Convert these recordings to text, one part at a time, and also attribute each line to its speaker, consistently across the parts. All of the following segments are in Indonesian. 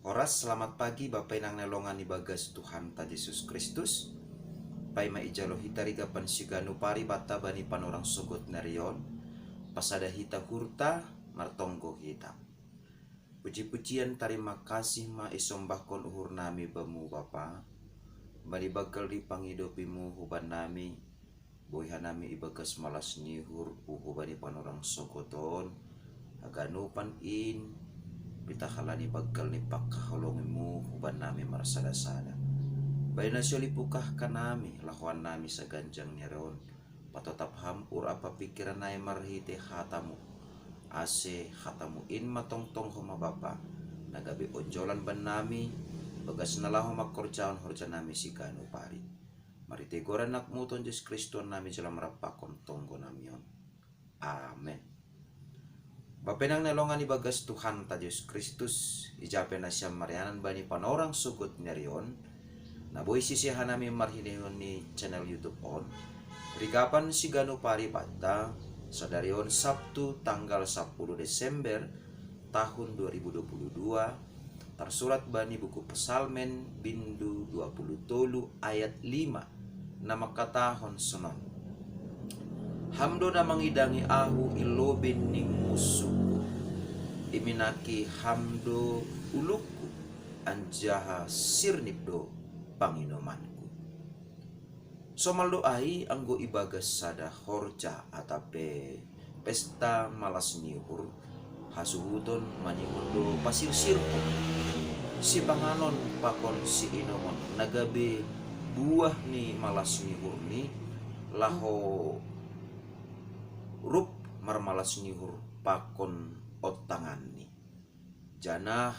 Speaker 1: Oras selamat pagi Bapak inang nelongan ibagas Tuhan ta Yesus Kristus. Pai maijalo hitariga pansiganu pari bata bani panorang sogot narion. Pasada hita hurta martonggo hita. Puji-pujian terima kasih ma isombahkon uhur nami bamu Bapa. Bani bagal di pangidopimu huban nami. Boyhan nami ibagas malas nihur bani panorang sogoton. Aganupan in pita halani bagal ni pakaholongimu huban nami marsada-sada. Bayi nasyoli pukah kanami lahuan nami sa ganjang niyaron. Patotap hampur apa pikiran na marhite hatamu. Ase hatamu in matongtong homa Bapa. Nagabi onjolan ban nami. Bagas nalahu makorjaon horja nami si kanu pari. Marite goran nakmuton Yesus Kristus nami jalan merapakon tonggo namion. Amen. Bapenang nelongan ibagas Tuhan ta Yesus Kristus. Ijape na siya marianan bani panorang sugot nerion. Naboy sisihan namin marhineon ni channel YouTube on. Rigapan si Gano Pari Bata sa darion Sabtu tanggal 10 Desember tahun 2022. Tersurat bani buku Pesalmen bindu 20 ayat 5 na makatahon sunon. Hamdo na mangidangi ahu ilobin ning musuku. Iminaki hamdo ulukku anjaha sirnipdo panginomanku. Somaldo ai anggo ibagas sada horja atape pesta malas nihur hasuhuton manimondo pasirsirko. Si panganon pakon si inomon nagabe buah ni malas nihur ni laho rup marmalas nihur pakon otangan ni. Janah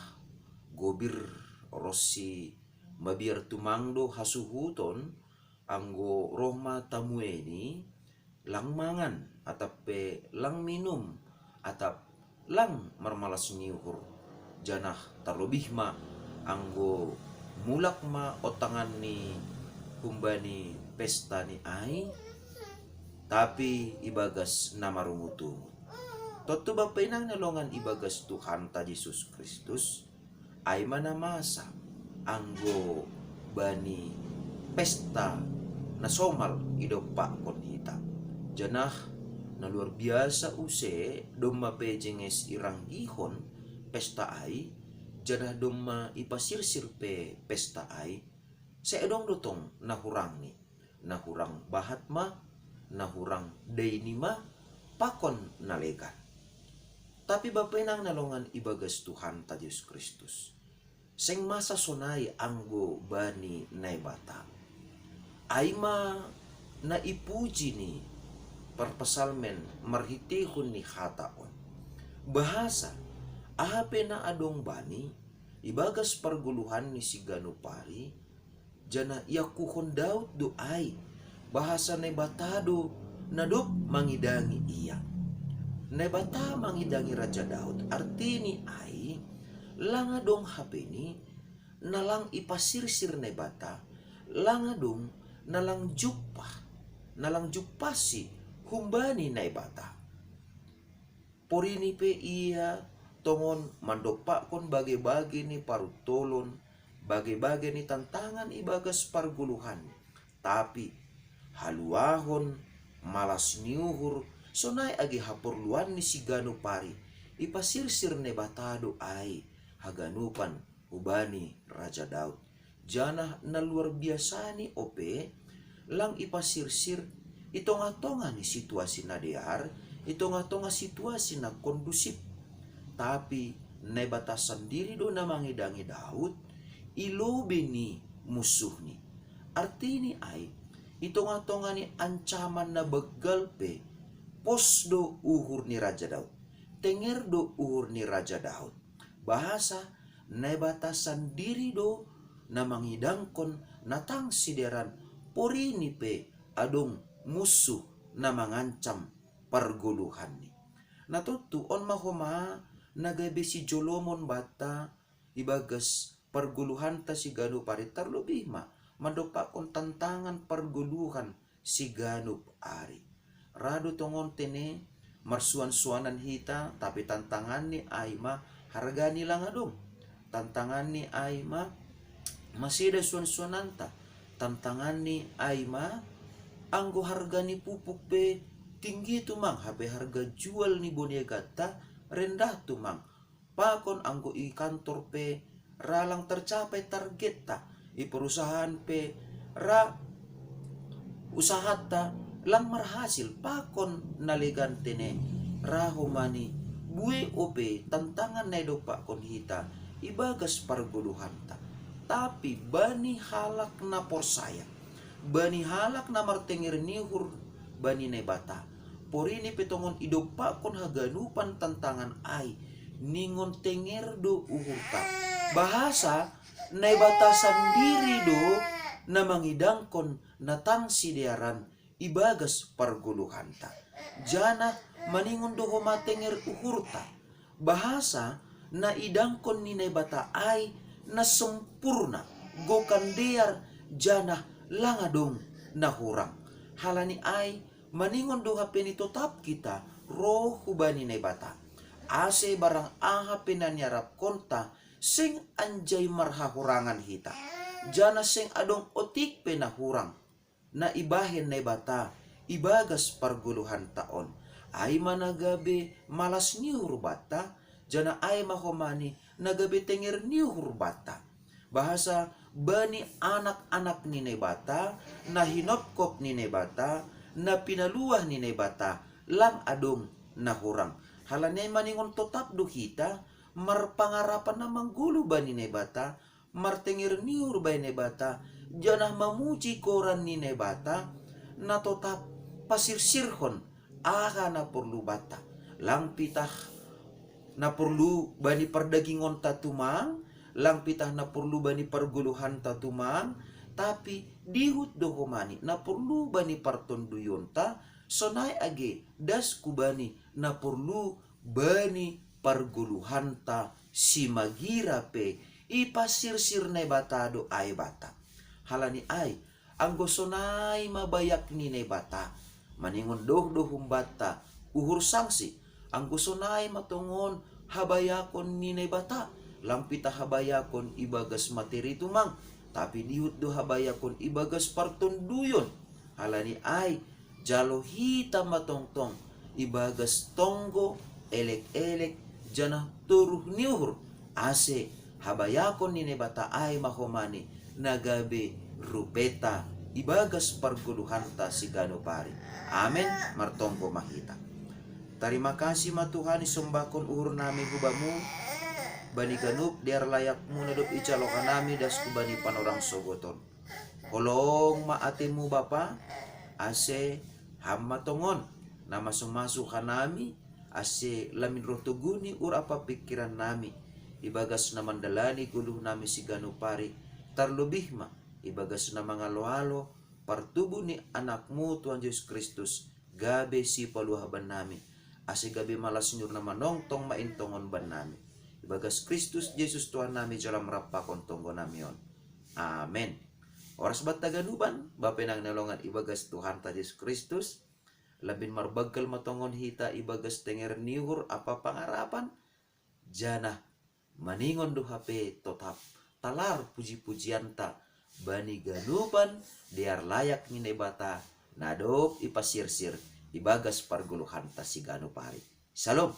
Speaker 1: gobir rossi mabiar tumangdo hasuhuton anggo rohma tamueni lang mangan atape lang minum atap lang marmalas nihur. Janah terlebih ma anggo mulak ma otangan ni humbani pesta ni ai tapi ibagas namarumutu. Toto bapenang nelongan ibagas Tuhan ta Yesus Kristus ay manamasa anggo bani pesta na somal idopa kon hita. Janah na luar biasa use domma pejenges irang gihon pesta ay janah domma ipasirsir pe pesta ay seedong dotong nahurang ni nahurang bahat ma nahurang deini ma pakon nalegan. Tapi bapenang nalongan ibagas Tuhan ta Yesus Kristus. Seng masa sonai anggo bani naibata. Aima na ipuji ni perpesalmen marhitihun ni hataon. Bahasa ahape na adong bani ibagas perguluhan ni si Gano Pari jana yakuhon Daud do ay bahasa nebatado nadop mangidangi iya. Nebata mangidangi Raja Daud artini ay langadong hapeni nalang ipasirsir nebata langadong nalang jupasi humbani nebata. Porini pe iya tongon mandopa kon bage-bage ni parutolon bage-bage ni tantangan ibagas parguluhan. Tapi haluahon malas niuhur sonai agi hapurluan ni si Gano Pari ipasirsir nebatado ay haganupan ubani Raja Daud. Janah na luar biasa ni ope lang ipasirsir itonga-tonga ni situasi na diar itonga-tonga situasi na kondusip. Tapi nebata sendiri do na mangidangi Daud ilobe ni musuh ni. Artini ay itonga-tonga ni ancaman na begal pe pos do uhur ni Raja Daud. Tenger do uhur ni Raja Daud. Bahasa nebatasan diri do na mangidangkon natang sideran porini pe adong musuh na mangancam perguluhan ni. Natutu on mahoma nagabe si Jolomon bata ibagas perguluhan ta si Gano Pari terlebih ma mandopa kon tantangan perguluhan si Gano Pari. Rado tongon tene marsuan-suanan hita tapi tantangan ni ay ma harga nila nga dong. tantangan ni ay masida suan-suananta, tantangan ni ay anggo harga ni pupuk pe tinggi tumang, habe harga jual ni boniagata rendah tumang. Pakon anggo i kantor pe ralang tercapai target ta, i perusahaan pe usahata lang marhasil, pakon nalegante ne rahomani bue ope tantangan na do pakon hita ibagas parguluhanta. Tapi bani halak na porsaya, bani halak na martengir nihur bani nebata, porini petongon ido pakon haganupan tantangan ay ningon tenger do uhurta. Bahasa nebata sendiri do na mangidangkon natang sidiaran ibagas parguluhanta. Jana maningon do homatenger uhurta. Bahasa na idangkon ni nebata ay na sempurna gokandear jana langadong na hurang. Halani ay maningon do hapeni totap kita roh hubani nebata. Ase barang aha penanyarap konta sing anjay marhahurangan hita. Jana sing adong otik penahurang na ibahin nebata ibagas parguluhan taon. Ay managabe malas niur bata, jana ay mahomani nagabe tenger niur bata. Bahasa bani anak-anak ni nebata, na hinopkop ni nebata, na pinaluah ni nebata, lang adong nahurang. Halanay maningon totap duhita, marpangarapan na manggulo ba ni nebata, martengir niur ba ni nebata, janah mamuji koran ni nebata, na totap pasirsirhon, aha na perlu bata. Lang pitah na perlu bani perdagingon tatumang, lang pitah na perlu bani perguluhan tatumang, tapi dihut dohomani na perlu bani partonduyon ta, sonay age das kubani na perlu bani parguluhan ta si magira pe ipasirsir na bata do ay bata. Halani ay anggo sonay mabayak ni ne bata, maningon doh bata uhur sanksi, anggo sonay matungon habayakon ni ne bata, lampita habayakon ibagas materi tumang, tapi dihut do habayakon ibagas partonduyon. Halani ay jalo hita matongtong ibagas tonggo elek-elek jana turuh niuhur ase habayakon ni nebata ay mahomani nagabe rupeta ibagas parguluhanta si ganupari. Amen. Martompo mahita. Terima kasih matuhan isumbakon uhur nami hubamu bani ganup diar layak munadop icalokan nami das kubani panorang sogoton. Kolong maatemu Bapa ase hamma tongon na masuk-masuk nami ase lamin roh tuguni ur apa pikiran nami ibagas na mandalani guluh nami si ganupari tarlebih ma ibagas na mangalo-alo partubuh ni anakmu Tuhan Yesus Kristus gabe si paluhaban nami ase gabe malas nyur na manongtong maintongon ban nami ibagas Kristus Yesus Tuhan nami jalam rapakon tonggo namion. Amen. Oras bat taganuban bapenang nalongan ibagas Tuhan ta Yesus Kristus labin marbagkal matongon hita ibagas tenger niur apa pangarapan jana maningon do hape totap talar puji-pujian ta bani ganuban diar layak ni nebata nadop ipasirsir ibagas parguluhan ta si ganupari. Salam.